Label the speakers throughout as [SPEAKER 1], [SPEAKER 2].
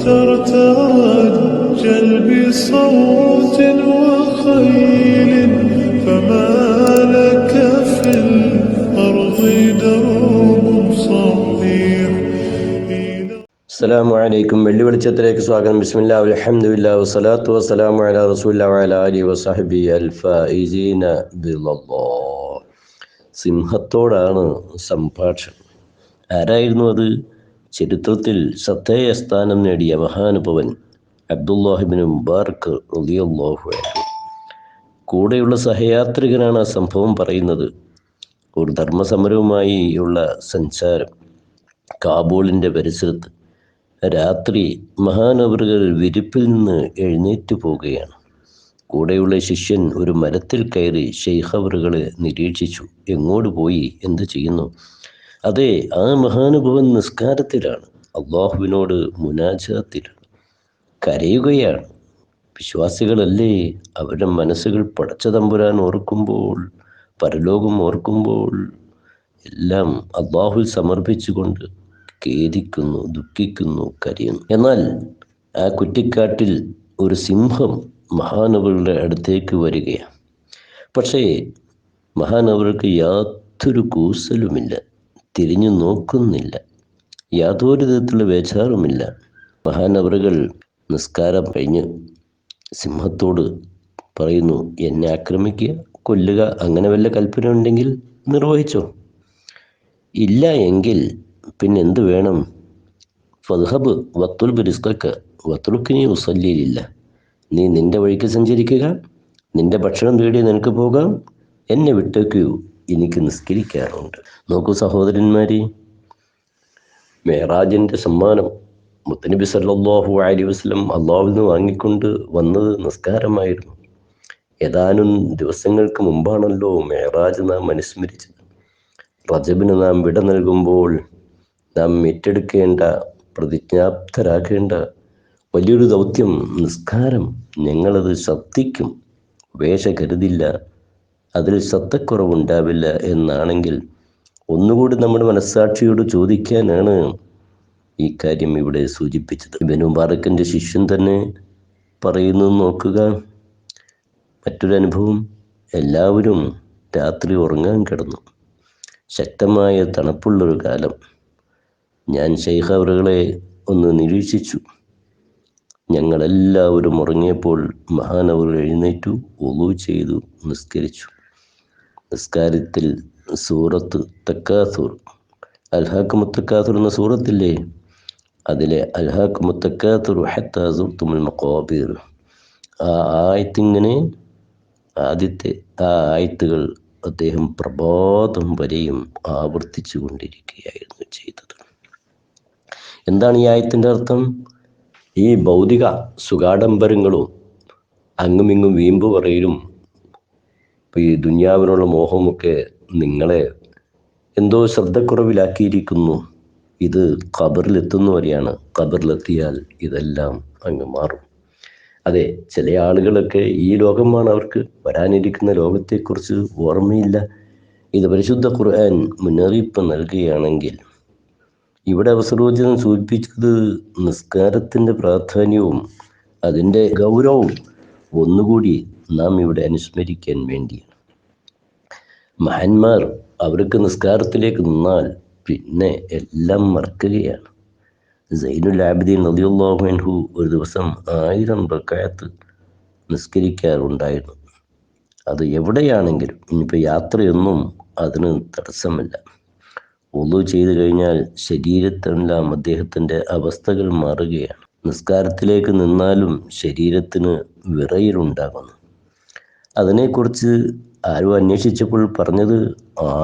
[SPEAKER 1] ترتجل بصوت وخيل فما لك في الأرض درب صحيح.
[SPEAKER 2] അസ്സലാമു അലൈക്കും. വെള്ളി വെളിച്ചത്തിലേക്ക് സ്വാഗതം. ബിസ്മില്ലാ അൽഹംദുലില്ലാ വസ്സലാത്തു വസ്സലാമു അലാ റസൂലില്ലാ വഅലാ ആലിഹി വസഹ്ബിഹി അൽ ഫായിസീന ബില്ലാഹ്. സിംഹത്തോടാണ് സംഭാഷണം. ആരായിരുന്നു അത്? ചരിത്രത്തിൽ ശ്രദ്ധേയ സ്ഥാനം നേടിയ മഹാനുഭവൻ അബ്ദുല്ലാഹിബ്നു മുബാറക് റളിയല്ലാഹു അൻഹു. കൂടെയുള്ള സഹയാത്രികനാണ് ആ സംഭവം പറയുന്നത്. ഒരു ധർമ്മസമരവുമായി ഉള്ള സഞ്ചാരം. കാബൂളിൻ്റെ പരിസരത്ത് രാത്രി മഹാനവറുകൾ വിരിപ്പിൽ നിന്ന് എഴുന്നേറ്റ് പോവുകയാണ്. കൂടെയുള്ള ശിഷ്യൻ ഒരു മരത്തിൽ കയറി ശൈഖ് അവറുകളെ നിരീക്ഷിച്ചു. എങ്ങോട്ട് പോയി? എന്ത് ചെയ്യുന്നു? അതെ, ആ മഹാനുഭവൻ നിസ്കാരത്തിലാണ്, അള്ളാഹുവിനോട് മുനാജാത്തിലാണ്, കരയുകയാണ്. വിശ്വാസികളല്ലേ, അവരുടെ മനസ്സുകൾ പടച്ച തമ്പുരാൻ ഓർക്കുമ്പോൾ, പരലോകം ഓർക്കുമ്പോൾ എല്ലാം അള്ളാഹുൽ സമർപ്പിച്ചുകൊണ്ട് ഖേദിക്കുന്നു, ദുഃഖിക്കുന്നു, കരയുന്നു. എന്നാൽ ആ കുറ്റിക്കാട്ടിൽ ഒരു സിംഹം മഹാനവറുകളുടെ അടുത്തേക്ക് വരികയാണ്. പക്ഷേ മഹാനവറുകൾക്ക് യാതൊരു കൂസലുമില്ല, തിരിഞ്ഞു നോക്കുന്നില്ല, യാതൊരു വിധത്തിലുള്ള വേചാറുമില്ല. മഹാനവറുകൾ നിസ്കാരം കഴിഞ്ഞ് സിംഹത്തോട് പറയുന്നു, എന്നെ ആക്രമിക്കുക, കൊല്ലുക, അങ്ങനെ വല്ല കൽപ്പന ഉണ്ടെങ്കിൽ നിർവഹിച്ചോ. ഇല്ല എങ്കിൽ പിന്നെന്ത് വേണം? ഫദ്ഹബ് വത്തുൽബ് റിസ്കക്ക് വത്തുലുക്കിനി ഉസല്ലിയില്ല. നീ നിന്റെ വഴിക്ക് സഞ്ചരിക്കുക, നിന്റെ ഭക്ഷണം തേടി നിനക്ക് പോകാം, എന്നെ വിട്ടേക്കൂ, എനിക്ക് നിസ്കരിക്കാറുണ്ട്. നോക്കൂ സഹോദരന്മാരെ, മെഹറാജിൻ്റെ സമ്മാനം മുത്തനബി സല്ലല്ലാഹു അലൈഹി വസല്ലം അള്ളാഹുവിൽ നിന്ന് വാങ്ങിക്കൊണ്ട് വന്നത് നിസ്കാരമായിരുന്നു. ഏതാനും ദിവസങ്ങൾക്ക് മുമ്പാണല്ലോ മെഹറാജ് നാം അനുസ്മരിച്ചത്. റജബിന് നാം വിട നൽകുമ്പോൾ നാം ഏറ്റെടുക്കേണ്ട, പ്രതിജ്ഞാപ്തരാകേണ്ട വലിയൊരു ദൗത്യം നിസ്കാരം. ഞങ്ങളത് ശ്രദ്ധിക്കും, വേഷ കരുതില്ല, അതിൽ ശ്രദ്ധക്കുറവുണ്ടാവില്ല എന്നാണെങ്കിൽ ഒന്നുകൂടി നമ്മുടെ മനസ്സാക്ഷിയോട് ചോദിക്കാനാണ് ഈ കാര്യം ഇവിടെ സൂചിപ്പിച്ചത്. ഇബ്നു മുബാറക്കിൻ്റെ ശിഷ്യൻ തന്നെ പറയുന്നു, നോക്കുക, മറ്റൊരു അനുഭവം. എല്ലാവരും രാത്രി ഉറങ്ങാൻ കിടന്നു. ശക്തമായ തണുപ്പുള്ളൊരു കാലം. ഞാൻ ശൈഖ് അവറുകളെ ഒന്ന് നിരീക്ഷിച്ചു. ഞങ്ങളെല്ലാവരും ഉറങ്ങിയപ്പോൾ മഹാനവറുകൾ എഴുന്നേറ്റു, വുളൂ ചെയ്തു, നിസ്കരിച്ചു. നിസ്കാരത്തിൽ സൂറത്ത് തക്കാസുർ, അൽഹാക്കുമുത്ത് തക്കാസുർ എന്ന സൂറത്തില്ലേ, അതിലെ അൽഹാക്കുമുത്ത് തക്കാസുർ ഹത്താ സുർത്തുമുൽ മഖാബിർ, ആ ആയത്തിങ്ങനെ, ആദ്യത്തെ ആ ആയത്തുകൾ അദ്ദേഹം പ്രഭാതം വരെയും ആവർത്തിച്ചു കൊണ്ടിരിക്കുകയായിരുന്നു ചെയ്തത്. എന്താണ് ഈ ആയത്തിൻ്റെ അർത്ഥം? ഈ ഭൗതിക സുഖാഡംബരങ്ങളും അങ്ങുമിങ്ങും വീമ്പ് പറയലും ഈ ദുനിയാവിനുള്ള മോഹമൊക്കെ നിങ്ങളെ എന്തോ ശ്രദ്ധക്കുറവിലാക്കിയിരിക്കുന്നു. ഇത് ഖബറിലെത്തുന്ന വരെയാണ്. ഖബറിലെത്തിയാൽ ഇതെല്ലാം അങ്ങ് മാറും. അതെ, ചില ആളുകളൊക്കെ ഈ ലോകമാണ് അവർക്ക്, വരാനിരിക്കുന്ന ലോകത്തെക്കുറിച്ച് ഓർമ്മയില്ല. ഇത് പരിശുദ്ധ ഖുർആൻ മുന്നറിയിപ്പ് നൽകുകയാണെങ്കിൽ ഇവിടെ അവസരോചിതം സൂചിപ്പിച്ചത് നിസ്കാരത്തിൻ്റെ പ്രാധാന്യവും അതിൻ്റെ ഗൗരവവും ഒന്നുകൂടി നാം ഇവിടെ അനുസ്മരിക്കാൻ വേണ്ടിയാണ്. മഹാന്മാർ അവർക്ക് നിസ്കാരത്തിലേക്ക് നിന്നാൽ പിന്നെ എല്ലാം മറക്കുകയാണ്. സൈനുൽ ആബിദീൻ റളിയല്ലാഹു അൻഹു ഒരു ദിവസം 1000 റക്അത്ത് നിസ്കരിക്കാറുണ്ടായിരുന്നു. അത് എവിടെയാണെങ്കിലും, ഇനിയിപ്പോൾ യാത്രയൊന്നും അതിന് തടസ്സമല്ല. വുളൂ ചെയ്തു കഴിഞ്ഞാൽ ശരീരത്തെല്ലാം അദ്ദേഹത്തിൻ്റെ അവസ്ഥകൾ മാറുകയാണ്. നിസ്കാരത്തിലേക്ക് നിന്നാലും ശരീരത്തിന് വിറയലുണ്ടാകുന്നു. അതിനെക്കുറിച്ച് ആരോ അന്വേഷിച്ചപ്പോൾ പറഞ്ഞത്,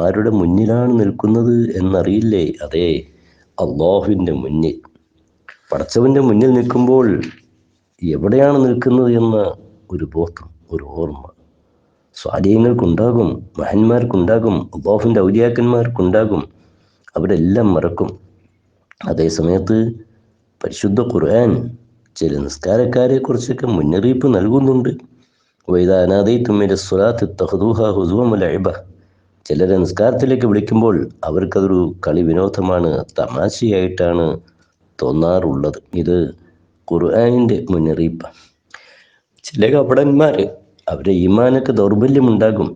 [SPEAKER 2] ആരുടെ മുന്നിലാണ് നിൽക്കുന്നത് എന്നറിയില്ലേ? അതേ, അള്ളാഹുവിൻ്റെ മുന്നിൽ, പടച്ചവൻ്റെ മുന്നിൽ നിൽക്കുമ്പോൾ എവിടെയാണ് നിൽക്കുന്നത് എന്ന ഒരു ബോധം, ഒരു ഓർമ്മ സ്വാലിഹ്യങ്ങൾക്കുണ്ടാകും, മഹാന്മാർക്കുണ്ടാകും, അള്ളാഹുവിൻ്റെ ഔലിയാക്കന്മാർക്കുണ്ടാകും. അവരെല്ലാം മറക്കും. അതേ സമയത്ത് പരിശുദ്ധ ഖുർആൻ ചില നിസ്കാരക്കാരെ കുറിച്ചൊക്കെ മുന്നറിയിപ്പ് നൽകുന്നുണ്ട്. വഇദാ നാദൈതും മിനസ്സലാത്തി ഇത്തഖദൂഹാ ഹുസുവൻ വലഇബ. ചിലരെ നിസ്കാരത്തിലേക്ക് വിളിക്കുമ്പോൾ അവർക്കതൊരു കളി വിനോദമാണ്, തമാശയായിട്ടാണ് തോന്നാറുള്ളത്. ഇത് ഖുർആനിൻ്റെ മുന്നറിയിപ്പാണ്. ചില കപടന്മാർ അവരുടെ ഈമാനൊക്കെ ദൗർബല്യമുണ്ടാകും.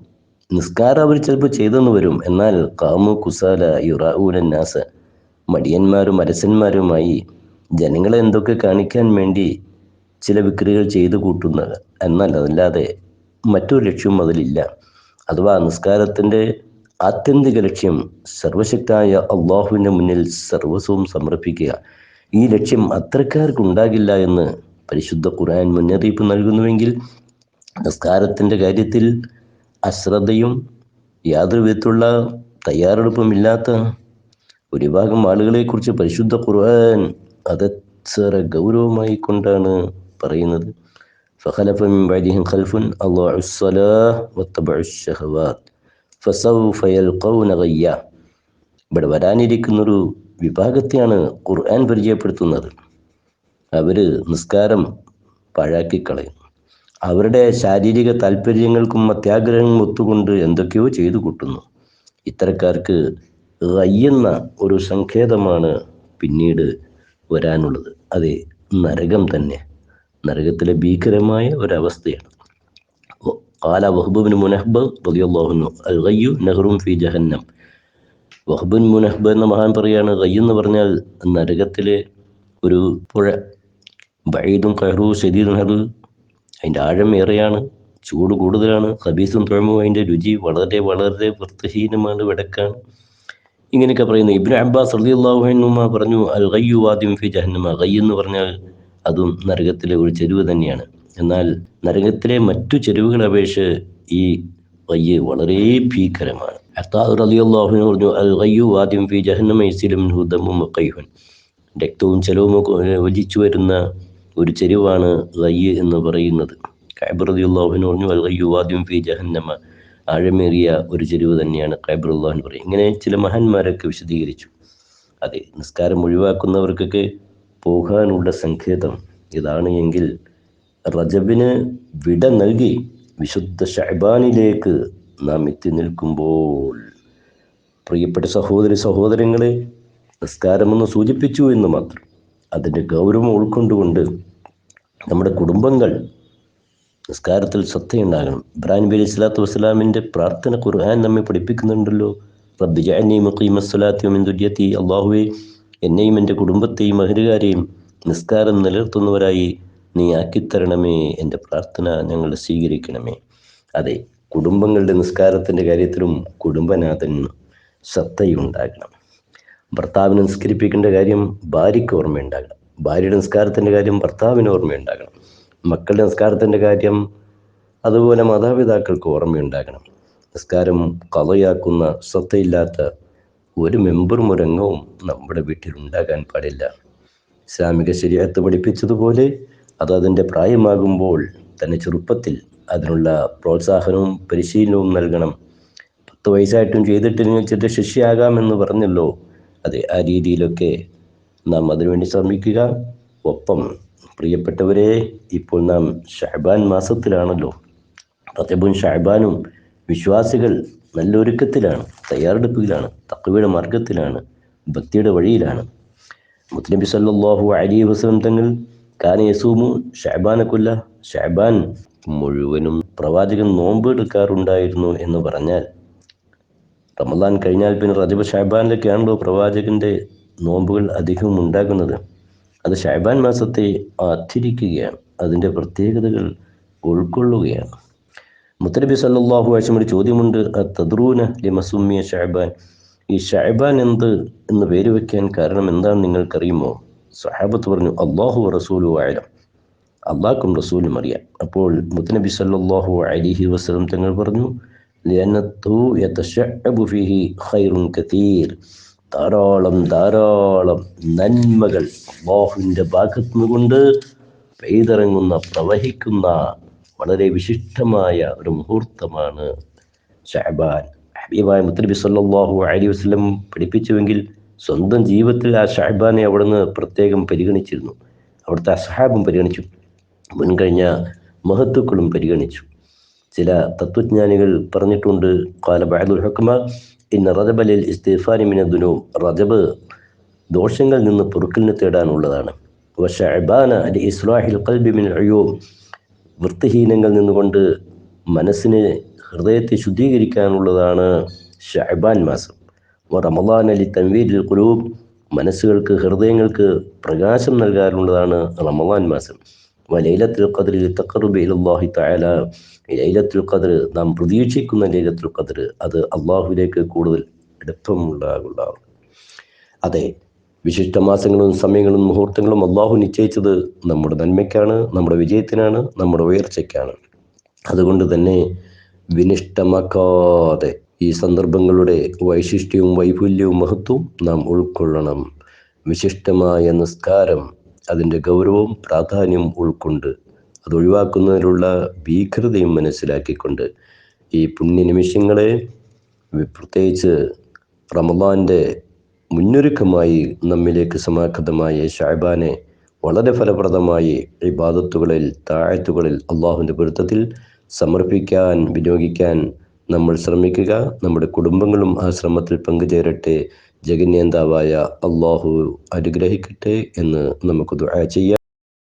[SPEAKER 2] നിസ്കാരം അവർ ചിലപ്പോൾ ചെയ്തെന്ന് വരും. എന്നാൽ ഖാമു കുസാല യുറാഊന നാസ, മടിയന്മാരും അരസന്മാരുമായി ജനങ്ങളെ എന്തൊക്കെ കാണിക്കാൻ വേണ്ടി ചില വിക്രികൾ ചെയ്തു കൂട്ടുന്നത്. എന്നാൽ അതല്ലാതെ മറ്റൊരു ലക്ഷ്യവും അതിലില്ല. അഥവാ നിസ്കാരത്തിൻ്റെ ആത്യന്തിക ലക്ഷ്യം സർവശക്തായ അള്ളാഹുവിൻ്റെ മുന്നിൽ സർവസ്വവും സമർപ്പിക്കുക. ഈ ലക്ഷ്യം അത്തരക്കാർക്കുണ്ടാകില്ല എന്ന് പരിശുദ്ധ ഖുർആൻ മുന്നറിയിപ്പ് നൽകുന്നുവെങ്കിൽ, നിസ്കാരത്തിൻ്റെ കാര്യത്തിൽ അശ്രദ്ധയും യാതൊരു വിധത്തിലുള്ള തയ്യാറെടുപ്പുമില്ലാത്ത ഒരു വിഭാഗം ആളുകളെക്കുറിച്ച് പരിശുദ്ധ ഖുർആൻ അതേറെ ഗൗരവമായി കൊണ്ടാണ് പറയുന്നത്. فخلف من بعدهم خلف أضاعوا الصلاة واتبعوا الشهوات فسوف يلقون غيا. ഇവിടെ വരാനിരിക്കുന്നൊരു വിഭാഗത്തെയാണ് ഖുർആൻ പരിചയപ്പെടുത്തുന്നത്. അവർ നിസ്കാരം പാഴാക്കിക്കളയും. അവരുടെ ശാരീരിക താല്പര്യങ്ങൾക്കും അത്യാഗ്രഹങ്ങളും ഒത്തുകൊണ്ട് എന്തൊക്കെയോ ചെയ്തു കൂട്ടുന്നു. ഇത്തരക്കാർക്ക് എന്ന ഒരു സങ്കേതമാണ് പിന്നീട് വരാനുള്ളത്. അത് നരകം തന്നെ, നരകത്തിലെ ഭീകരമായ ഒരവസ്ഥയാണ്. ഖാല വഹ്ബ് ബിൻ മുനഹ്ബ് റളിയല്ലാഹു അൻഹു അൽ ഗയ്യു നഹ്റുൻ ഫീ ജഹന്നം. വഹ്ബ് ബിൻ മുനഹ്ബ് എന്ന മഹാൻ പറയാണ്, ഗയ്യ് എന്ന് പറഞ്ഞാൽ നരകത്തിലെ ഒരു പുഴ. ബഈദുൻ ഖഹ്റു ശദീദുൻ ഹദ്, അതിൻ്റെ ആഴം ഏറെയാണ്, ചൂട് കൂടുതലാണ്. ഖബീസുൻ തുഅമു, അതിൻ്റെ രുചി വളരെ വളരെ വൃത്തിഹീനമാണ്, വെടക്കാണ്. ഇങ്ങനെയൊക്കെ പറയുന്നു. ഇബ്നു അബ്ബാസ് റളിയല്ലാഹു അൻഹുമാ പറഞ്ഞു, അൽ ഗയ്യു വാദിൻ ഫി ജഹന്നമ. ഗയ്യ് എന്ന് പറഞ്ഞാൽ അതും നരകത്തിലെ ഒരു ചെരുവ് തന്നെയാണ്. എന്നാൽ നരകത്തിലെ മറ്റു ചെരുവുകളെ അപേക്ഷിച്ച് ഈ ഗയ്യ് വളരെ ഭീകരമാണ്. അത്താ റളിയല്ലാഹു അൻഹു പറഞ്ഞു, അൽ ഗയ്യു വാദിൻ ഫി ജഹന്നമ യസിലു മിൻഹു ദമുൻ വഖയ്ഹുൻ. രക്തവും ജലവും ഒലിച്ചു വരുന്ന ഒരു ചെരുവാണ് ഗയ്യ് എന്ന് പറയുന്നത്. കഅബ് റളിയല്ലാഹു അൻഹു പറഞ്ഞു, അൽ ഗയ്യു വാദിൻ ഫി ജഹന്നമ, ആഴമേറിയ ഒരു ചെരുവ് തന്നെയാണ് കഅബ് റളിയല്ലാഹു അൻഹു പറയും. ഇങ്ങനെ ചില മഹാന്മാരൊക്കെ വിശദീകരിച്ചു. അതെ, നിസ്കാരം ഒഴിവാക്കുന്നവർക്കൊക്കെ പോകാനുള്ള സങ്കേതം ഇതാണ് എങ്കിൽ, റജബിന് വിട നൽകി വിശുദ്ധ ശഅബാനിലേക്ക് നാം എത്തി നിൽക്കുമ്പോൾ, പ്രിയപ്പെട്ട സഹോദരങ്ങളെ, നിസ്കാരമെന്ന് സൂചിപ്പിച്ചു എന്ന് മാത്രം. അതിൻ്റെ ഗൗരവം ഉൾക്കൊണ്ടുകൊണ്ട് നമ്മുടെ കുടുംബങ്ങൾ നിസ്കാരത്തിൽ ശ്രദ്ധയുണ്ടാകണം. ഇബ്രാഹിം നബി അലൈഹി സ്വലാത്തു വസ്സലാമിൻ്റെ പ്രാർത്ഥന ഖുർആൻ നമ്മെ പഠിപ്പിക്കുന്നുണ്ടല്ലോ. റബ്ബി ജഅൽനി മുഖീമസ്സലാത്തി വമിൻ ദുർരിയത്തി, അല്ലാഹുവേ എന്നെയും എൻ്റെ കുടുംബത്തെയും അഹലുകാരെയും നിസ്കാരം നിലനിർത്തുന്നവരായി നീ ആക്കിത്തരണമേ, എൻ്റെ പ്രാർത്ഥന ഞങ്ങൾ സ്വീകരിക്കണമേ. അതെ, കുടുംബങ്ങളുടെ നിസ്കാരത്തിൻ്റെ കാര്യത്തിലും കുടുംബനാഥൻ ശ്രദ്ധയുണ്ടാകണം. ഭർത്താവിനെ നിസ്കരിപ്പിക്കേണ്ട കാര്യം ഭാര്യയ്ക്ക് ഓർമ്മയുണ്ടാകണം. ഭാര്യയുടെ നിസ്കാരത്തിൻ്റെ കാര്യം ഭർത്താവിന് ഓർമ്മയുണ്ടാകണം. മക്കളുടെ നിസ്കാരത്തിൻ്റെ കാര്യം അതുപോലെ മാതാപിതാക്കൾക്ക് ഓർമ്മയുണ്ടാകണം. നിസ്കാരം കളയാക്കുന്ന ശ്രദ്ധയില്ലാത്ത ഒരു മെമ്പറും ഒരംഗവും നമ്മുടെ വീട്ടിലുണ്ടാകാൻ പാടില്ല. ഇസ്ലാമിക ശരീഅത്ത് പഠിപ്പിച്ചതുപോലെ അത് അതിൻ്റെ പ്രായമാകുമ്പോൾ തന്നെ ചെറുപ്പത്തിൽ അതിനുള്ള പ്രോത്സാഹനവും പരിശീലനവും നൽകണം. 10 വയസ്സായിട്ടും ചെയ്തിട്ടില്ലെങ്കിൽ ചെറിയ ശിക്ഷയാകാമെന്ന് പറഞ്ഞല്ലോ. അതെ, ആ രീതിയിലൊക്കെ നാം അതിനുവേണ്ടി ശ്രമിക്കുക. ഒപ്പം പ്രിയപ്പെട്ടവരെ, ഇപ്പോൾ നാം ശഅബാൻ മാസത്തിലാണല്ലോ. റജബും ശഅബാനും വിശ്വാസികൾ നല്ലൊരുക്കത്തിലാണ്, തയ്യാറെടുപ്പിലാണ്, തഖ്വയുടെ മാർഗത്തിലാണ്, ഭക്തിയുടെ വഴിയിലാണ്. മുത്തനബി സല്ലല്ലാഹു അലൈഹി വസല്ലം തങ്ങൾ കാന യസൂമു ശഅബാനകുല്ല, ശഅബാൻ മുഴുവനും പ്രവാചകൻ നോമ്പ് എടുക്കാറുണ്ടായിരുന്നു എന്ന് പറഞ്ഞാൽ, റമദാൻ കഴിഞ്ഞാൽ പിന്നെ റജബ് ശഅബാനിലൊക്കെയാണല്ലോ പ്രവാചകൻ്റെ നോമ്പുകൾ അധികവും ഉണ്ടാകുന്നത്. അത് ശഅബാൻ മാസത്തെ ആദരിക്കുകയാണ്, അതിൻ്റെ പ്രത്യേകതകൾ ഉൾക്കൊള്ളുകയാണ്. മുത്തനബി സല്ലല്ലാഹു അലൈഹി വസല്ലം ഒരു ചോദ്യമുണ്ട്, തദ്റൂന ലിമ സുമ്മിയ ശഅബാൻ, ഈ ശഅബാൻ എന്ത് എന്ന് പേര് വയ്ക്കാൻ കാരണം എന്താണ് നിങ്ങൾക്കറിയുമോ? സ്വഹാബത്ത് പറഞ്ഞു, അല്ലാഹു റസൂലുഹു അഅലം, അല്ലാഹും റസൂലും അറിയാം. അപ്പോൾ മുത്തനബി സല്ലല്ലാഹു അലൈഹി വസല്ലം തങ്ങൾ പറഞ്ഞു, ലിഅന്നഹു യതശഅബു ഫീഹി ഖൈറുൻ കതീർ, ധാരാളം നന്മകൾ അല്ലാഹുവിൻ്റെ ഭാഗത്തുനിന്ന് കൊണ്ട് പെയ്തിറങ്ങുന്ന, പ്രവഹിക്കുന്ന വളരെ വിശിഷ്ടമായ ഒരു മുഹൂർത്തമാണ് ശഅബാൻ. ഹബീബായ മുത്തനബി സല്ലല്ലാഹു അലൈഹി വസല്ലം പഠിപ്പിച്ചുവെങ്കിൽ സ്വന്തം ജീവിതത്തിൽ ആ ശഅബാനെ അവിടുന്ന് പ്രത്യേകം പരിഗണിച്ചിരുന്നു. അവിടുത്തെ അസ്ഹാബും പരിഗണിച്ചു, മുൻകഴിഞ്ഞ മഹത്തുക്കളും പരിഗണിച്ചു. ചില തത്വജ്ഞാനികൾ പറഞ്ഞിട്ടുണ്ട്, ഖാല ബഅദുൽ ഹുക്മ ഇന്ന റജബ ലിൽ ഇസ്തിഗ്ഫാരി മിനദ് ദുനൂബ്, റജബ് ദോഷങ്ങളിൽ നിന്ന് പൊറുക്കലിന് തേടാനുള്ളതാണ്. വശഅബാന ലി ഇസ്ലാഹിൽ ഖൽബി മിൻ ഉയൂബ്, വൃത്തിഹീനങ്ങളിൽ നിന്നുകൊണ്ട് മനസ്സിനെ ഹൃദയത്തെ ശുദ്ധീകരിക്കാനുള്ളതാണ് ഷഅബാൻ മാസം. റമളാൻ ലി തൻവീരിൽ ഖുലൂബ്, മനസ്സുകൾക്ക് ഹൃദയങ്ങൾക്ക് പ്രകാശം നൽകാനുള്ളതാണ് റമളാൻ മാസം. ലൈലത്തുൽ ഖദ്ർ ലിതഖറുബി ഇലല്ലാഹി തആല, ലൈലത്തുൽ ഖദ്ർ നാം പ്രതീക്ഷിക്കുന്ന ലൈലത്തുൽ ഖദ്ർ അത് അള്ളാഹുവിലേക്ക് കൂടുതൽ അടുപ്പമുണ്ടാകുന്നതാണ്. അതെ, വിശിഷ്ട മാസങ്ങളും സമയങ്ങളും മുഹൂർത്തങ്ങളും അള്ളാഹു നിശ്ചയിച്ചത് നമ്മുടെ നന്മയ്ക്കാണ്, നമ്മുടെ വിജയത്തിനാണ്, നമ്മുടെ ഉയർച്ചയ്ക്കാണ്. അതുകൊണ്ട് തന്നെ വിനിഷ്ടമാക്കാതെ ഈ സന്ദർഭങ്ങളുടെ വൈശിഷ്ട്യവും വൈപുല്യവും മഹത്വവും നാം ഉൾക്കൊള്ളണം. വിശിഷ്ടമായ നിസ്കാരം അതിൻ്റെ ഗൗരവവും പ്രാധാന്യവും ഉൾക്കൊണ്ട് അത് ഒഴിവാക്കുന്നതിനുള്ള ഭീകരതയും മനസ്സിലാക്കിക്കൊണ്ട് ഈ പുണ്യനിമിഷങ്ങളെ, പ്രത്യേകിച്ച് റമളാൻ്റെ മുന്നൊരുക്കമായി നമ്മിലേക്ക് സമാഗതമായ ശഅബാനെ വളരെ ഫലപ്രദമായി ഇബാദത്തുകളിൽ, താഅത്തുകളിൽ, അള്ളാഹുവിൻ്റെ പൊരുത്തത്തിൽ സമർപ്പിക്കാൻ, വിനിയോഗിക്കാൻ നമ്മൾ ശ്രമിക്കുക. നമ്മുടെ കുടുംബങ്ങളും ആ ശ്രമത്തിൽ പങ്കുചേരട്ടെ. ജഗന്യന്താവായ അള്ളാഹു അനുഗ്രഹിക്കട്ടെ എന്ന് നമുക്ക് ദുആ ചെയ്യാം.